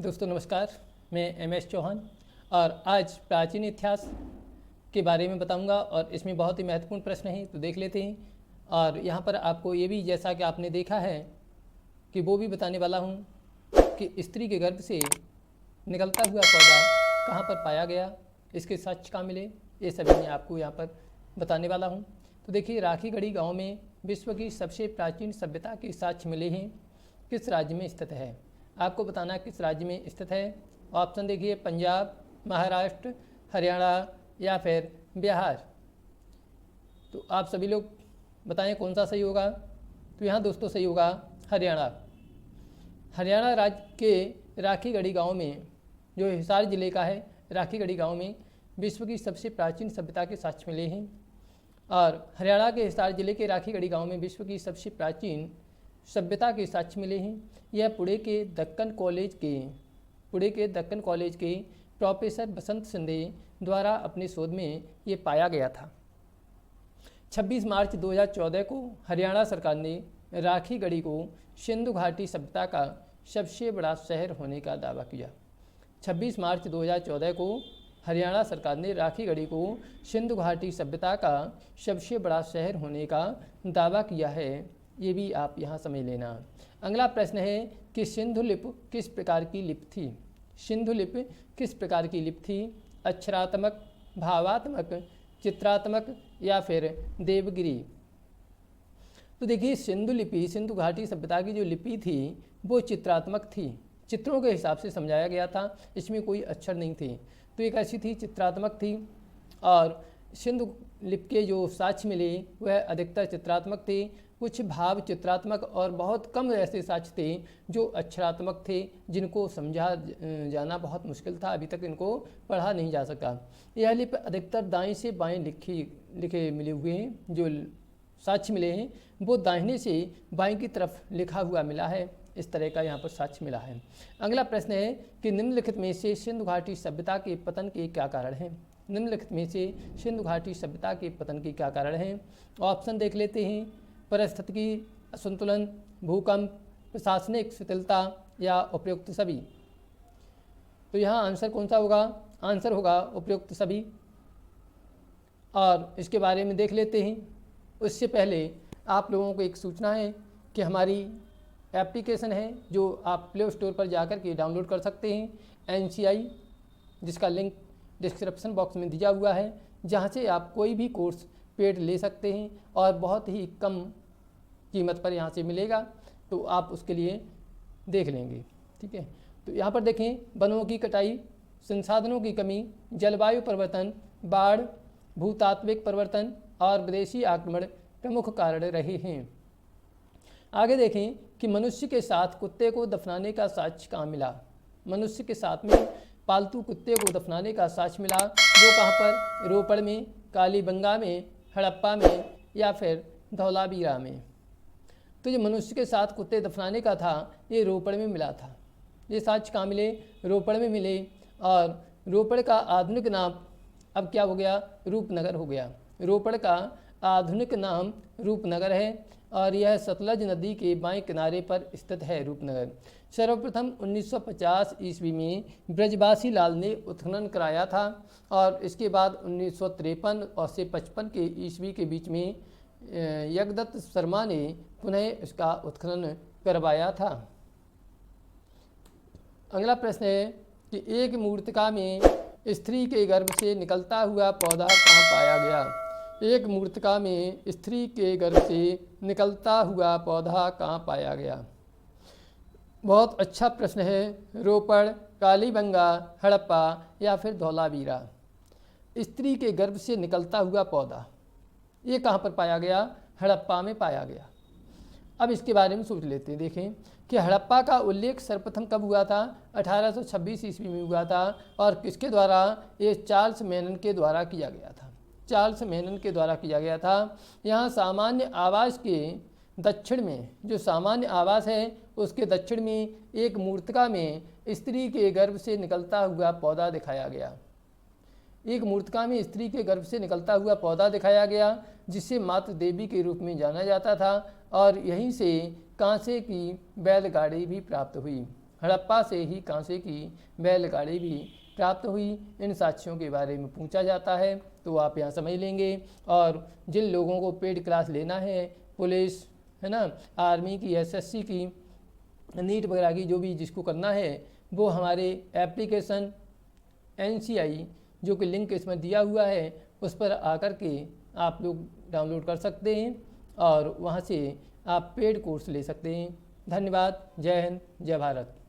दोस्तों नमस्कार, मैं एम.एस. चौहान और आज प्राचीन इतिहास के बारे में बताऊंगा और इसमें बहुत ही महत्वपूर्ण प्रश्न हैं, तो देख लेते हैं। और यहाँ पर आपको ये भी, जैसा कि आपने देखा है, कि वो भी बताने वाला हूँ कि स्त्री के गर्भ से निकलता हुआ पौधा कहाँ पर पाया गया, इसके साक्ष्य कहाँ मिले, ये सभी मैं आपको यहाँ पर बताने वाला हूँ। तो देखिए, राखीगढ़ी गाँव में विश्व की सबसे प्राचीन सभ्यता के साक्ष्य मिले हैं। किस राज्य में स्थित है, आपको बताना किस राज्य में स्थित है। ऑप्शन देखिए, पंजाब, महाराष्ट्र, हरियाणा या फिर बिहार। तो आप सभी लोग बताएं कौन सा सही होगा। तो यहाँ दोस्तों सही होगा हरियाणा। हरियाणा राज्य के राखीगढ़ी गांव में, जो हिसार जिले का है, राखीगढ़ी गांव में विश्व की सबसे प्राचीन सभ्यता के साक्ष्य मिले हैं। और हरियाणा के हिसार जिले के राखीगढ़ी गांव में विश्व की सबसे प्राचीन सभ्यता के साक्ष्य मिले हैं। यह पुणे के दक्कन कॉलेज के प्रोफेसर बसंत सिंधे द्वारा अपने शोध में ये पाया गया था। 26 मार्च 2014 को हरियाणा सरकार ने राखीगढ़ी को सिंधु घाटी सभ्यता का सबसे बड़ा शहर होने का दावा किया। 26 मार्च 2014 को हरियाणा सरकार ने राखीगढ़ी को सिंधु घाटी सभ्यता का सबसे बड़ा शहर होने का दावा किया है। ये भी आप यहाँ समझ लेना। अगला प्रश्न है कि सिंधु लिपि किस प्रकार की लिपि थी। सिंधु लिपि किस प्रकार की लिपि थी? अक्षरात्मक, भावात्मक, चित्रात्मक या फिर देवगिरी। तो देखिए, सिंधु लिपि, सिंधु घाटी सभ्यता की जो लिपि थी वो चित्रात्मक थी। चित्रों के हिसाब से समझाया गया था, इसमें कोई अक्षर नहीं थे। तो एक ऐसी थी, चित्रात्मक थी। और सिंधु लिपि के जो साक्ष्य मिले वह अधिकतर चित्रात्मक थे। कुछ भाव चित्रात्मक और बहुत कम ऐसे साक्ष्य थे जो अक्षरात्मक थे, जिनको समझा जाना बहुत मुश्किल था। अभी तक इनको पढ़ा नहीं जा सका। यह लिपि अधिकतर दाएं से बाएं लिखे मिले हुए हैं। जो साक्ष्य मिले हैं वो दाहिने से बाएं की तरफ लिखा हुआ मिला है। इस तरह का यहाँ पर साक्ष्य मिला है। अगला प्रश्न है कि निम्नलिखित में से सिंधु घाटी सभ्यता के पतन के क्या कारण हैं। निम्नलिखित में से सिंधु घाटी सभ्यता के पतन के क्या कारण हैं। ऑप्शन देख लेते हैं। परिस्थितिकी असंतुलन, भूकंप, प्रशासनिक शिथिलता या उपयुक्त सभी। तो यहाँ आंसर कौन सा होगा? आंसर होगा उपयुक्त सभी। और इसके बारे में देख लेते हैं। उससे पहले आप लोगों को एक सूचना है कि हमारी एप्लीकेशन है जो आप प्ले स्टोर पर जाकर के डाउनलोड कर सकते हैं, NCI, जिसका लिंक डिस्क्रिप्शन बॉक्स में दिया हुआ है, जहाँ से आप कोई भी कोर्स पेड ले सकते हैं और बहुत ही कम कीमत पर यहाँ से मिलेगा। तो आप उसके लिए देख लेंगे, ठीक है। तो यहाँ पर देखें, वनों की कटाई, संसाधनों की कमी, जलवायु परिवर्तन, बाढ़, भूतात्विक परिवर्तन और विदेशी आक्रमण प्रमुख कारण रहे हैं। आगे देखें कि मनुष्य के साथ कुत्ते को दफनाने का साक्ष्य कहाँ मिला। मनुष्य के साथ में पालतू कुत्ते को दफनाने का साक्ष्य मिला। वो कहाँ पर? रोपड़ में, कालीबंगा में, हड़प्पा में या फिर धौलावीरा में। तो जो मनुष्य के साथ कुत्ते दफनाने का था ये रोपड़ में मिला था। ये साक्ष्य कहाँ मिले? रोपड़ में मिले। और रोपड़ का आधुनिक नाम अब क्या हो गया? रूपनगर हो गया। रोपड़ का आधुनिक नाम रूपनगर है और यह सतलज नदी के बाएं किनारे पर स्थित है। रूपनगर सर्वप्रथम 1950 ईस्वी में ब्रजवासी लाल ने उत्खनन कराया था और इसके बाद 1953 और से 55 के ईस्वी के बीच में यज्ञदत्त शर्मा ने पुनः इसका उत्खनन करवाया था। अगला प्रश्न है कि एक मूर्तिका में स्त्री के गर्भ से निकलता हुआ पौधा कहाँ पाया गया। एक मूर्तिका में स्त्री के गर्भ से निकलता हुआ पौधा कहाँ पाया गया। बहुत अच्छा प्रश्न है। रोपड़, कालीबंगा, हड़प्पा या फिर धौलावीरा। स्त्री के गर्भ से निकलता हुआ पौधा ये कहाँ पर पाया गया? हड़प्पा में पाया गया। अब इसके बारे में सोच लेते हैं। देखें कि हड़प्पा का उल्लेख सर्वप्रथम कब हुआ था? 1826 ईस्वी में हुआ था। और किसके द्वारा? ये चार्ल्स मेनन के द्वारा किया गया था। चार्ल्स मेनन के द्वारा किया गया था। यहाँ सामान्य आवास के दक्षिण में, जो सामान्य आवास है उसके दक्षिण में एक मूर्तिका में स्त्री के गर्भ से निकलता हुआ पौधा दिखाया गया। एक मूर्तिका में स्त्री के गर्भ से निकलता हुआ पौधा दिखाया गया, जिसे मातृ देवी के रूप में जाना जाता था। और यहीं से कांसे की बैलगाड़ी भी प्राप्त हुई। हड़प्पा से ही कांसे की बैलगाड़ी भी प्राप्त हुई। इन साक्ष्यों के बारे में पूछा जाता है तो आप यहाँ समझ लेंगे। और जिन लोगों को पेड क्लास लेना है, पुलिस है ना, आर्मी की, एसएससी की, नीट वगैरह की, जो भी जिसको करना है वो हमारे एप्लीकेशन NCI जो कि लिंक इसमें दिया हुआ है उस पर आकर के आप लोग डाउनलोड कर सकते हैं और वहाँ से आप पेड कोर्स ले सकते हैं। धन्यवाद। जय हिंद, जय भारत।